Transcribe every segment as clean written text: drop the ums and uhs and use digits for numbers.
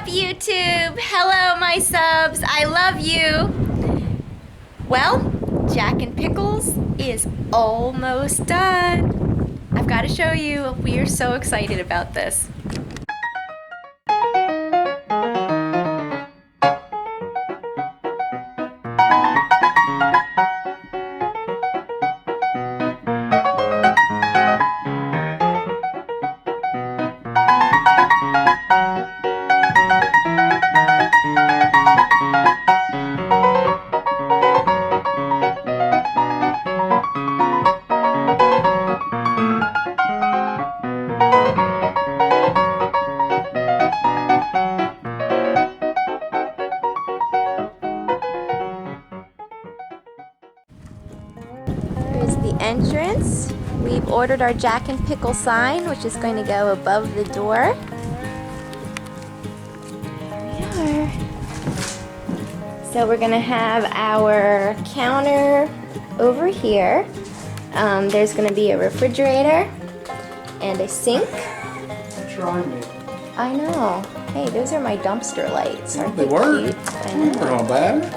up, YouTube? Hello, my subs. I love you. Well, Jack and Pickles is almost done. I've got to show you. We are so excited about this. Here's the entrance. We've ordered our Jack and Pickle sign, which is going to go above the door. There we are. So we're going to have our counter over here. There's going to be a refrigerator and a sink. Try me. I know. Hey, those are my dumpster lights. Aren't they work. cute? I know. They're on battery.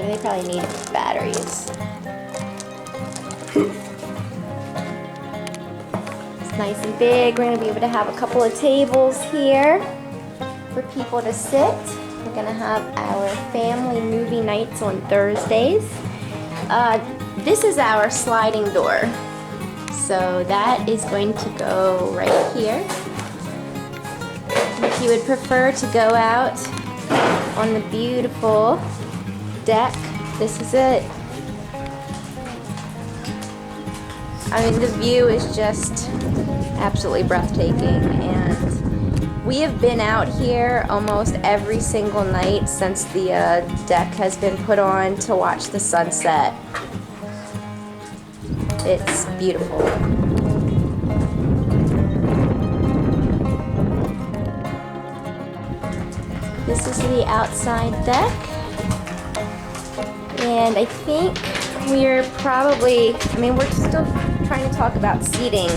They probably need batteries. It's nice and big. We're going to be able to have a couple of tables here for people to sit. We're going to have our family movie nights on Thursdays. This is our sliding door. So that is going to go right here. If you would prefer to go out on the beautiful deck, this is it. I mean, the view is just absolutely breathtaking, and we have been out here almost every single night since the deck has been put on to watch the sunset. It's beautiful. This is the outside deck, and I think we're probably, we're still trying to talk about seating.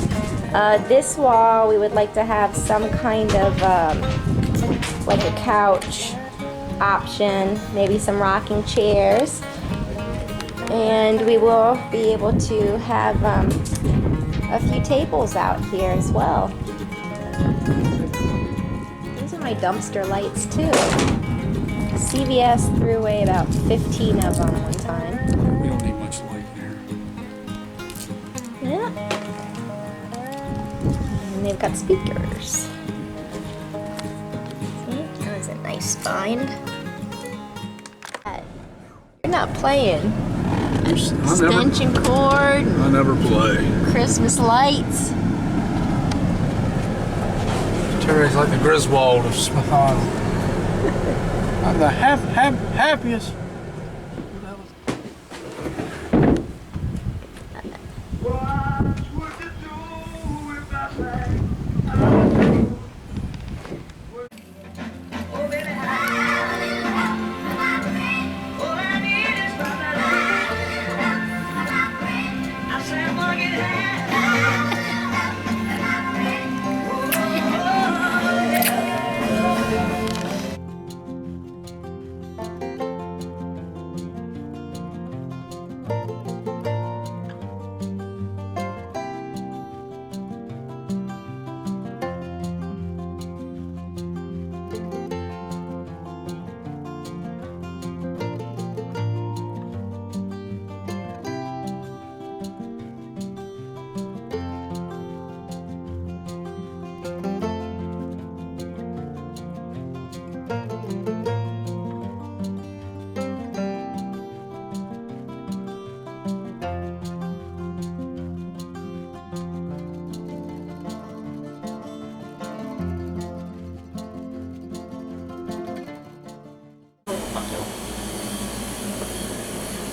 This wall, we would like to have some kind of like a couch option, maybe some rocking chairs, and we will be able to have a few tables out here as well. These are my dumpster lights too. CVS threw away about 15 of them one time. We don't need much light here. Yeah. And they've got speakers. See? That was a nice find. You're not playing. Extension cord. I never play. Christmas lights. Terry's like the Griswold of Smith Island. I'm the happiest.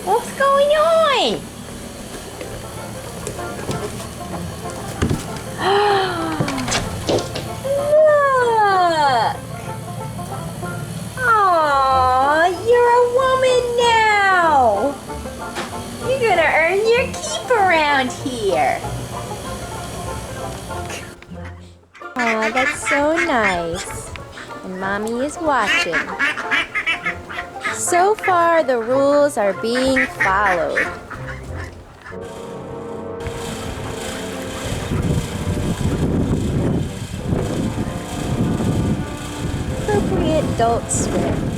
What's going on? Look! Aw, you're a woman now! You're gonna earn your keep around here. Aw, that's so nice. and Mommy is watching. So far, the rules are being followed. Appropriate adult swim.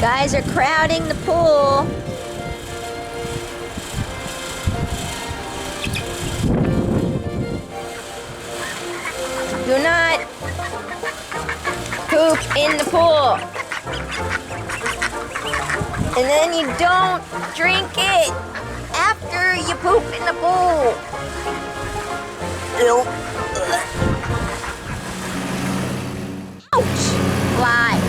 Guys are crowding the pool. Do not poop in the pool. And then you don't drink it after you poop in the pool. Ew. Ouch! Fly.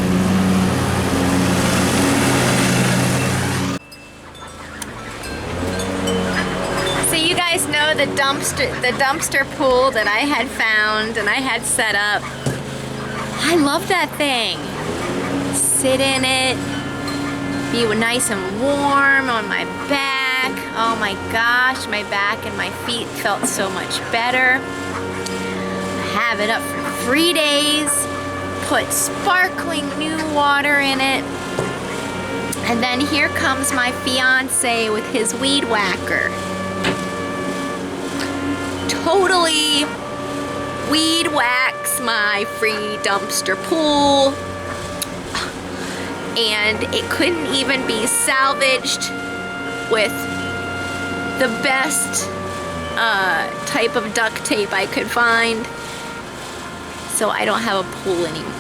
So you guys know the dumpster pool that I had found and I had set up. I love that thing. Sit in it, be nice and warm on my back. Oh my gosh, my back and my feet felt so much better. Have it up for 3 days, put sparkling new water in it. And then here comes my fiance with his weed whacker. Totally weed whacks my free dumpster pool. And it couldn't even be salvaged with the best type of duct tape I could find. So I don't have a pool anymore.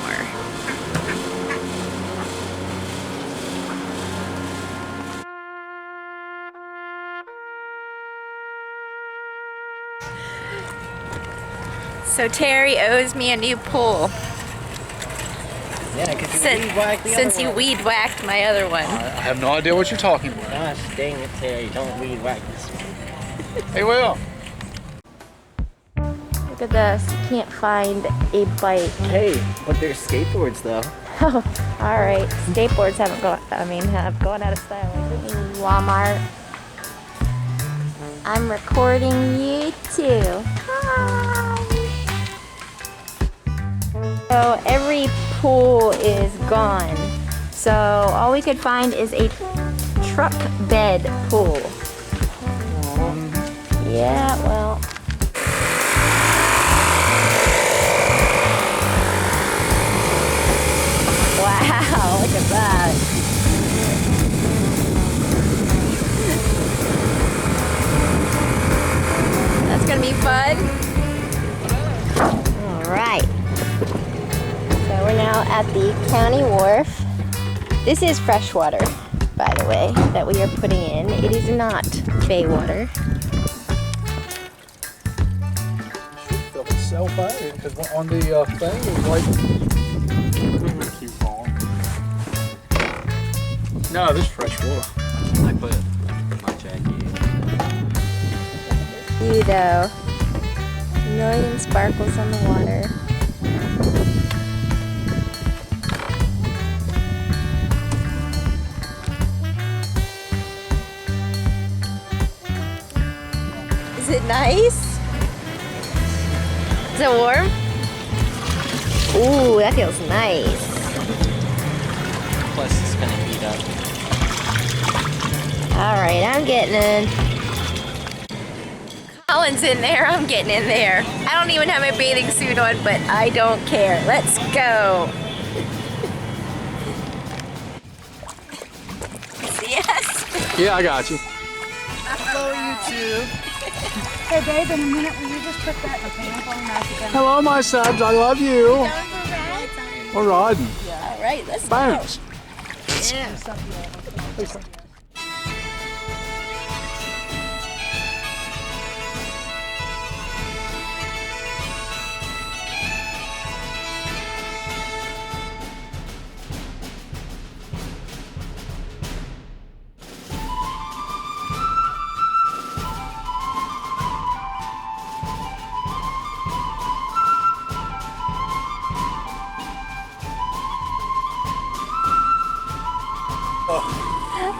So Terry owes me a new pool. Yeah, because Since you weed whacked my other one. I have no idea what you're talking about. Gosh dang it, Terry, don't weed whack this one. Hey, Will. Look at this. You can't find a bike. Hey, but there's skateboards though. Oh, all right. Skateboards have gone out of style. Walmart. I'm recording you too. Hi. So every pool is gone. So all we could find is a truck bed pool. Yeah, well. Wow, look at that. That's gonna be fun. All right. So we're now at the county wharf. This is fresh water, by the way, that we are putting in. It is not bay water. Fill itself out because on the thing it was like cute farm. No, this is fresh water. I put my jacket. You though. Million sparkles on the water. Is it nice? Is it warm? Ooh, that feels nice. Plus it's gonna heat up. All right, I'm getting in. Colin's in there, I'm getting in there. I don't even have my bathing suit on, but I don't care. Let's go. Yes. Yeah, I got you. Hello, YouTube. Hey babe, in a minute, will you just put that in the pineapple and mashed potatoes? Hello, my subs. I love you. We're riding. All right, let's Bounce.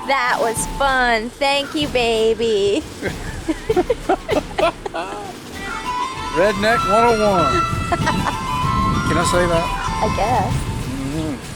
That was fun. Thank you, baby. Redneck 101. Can I say that? I guess. Mm-hmm.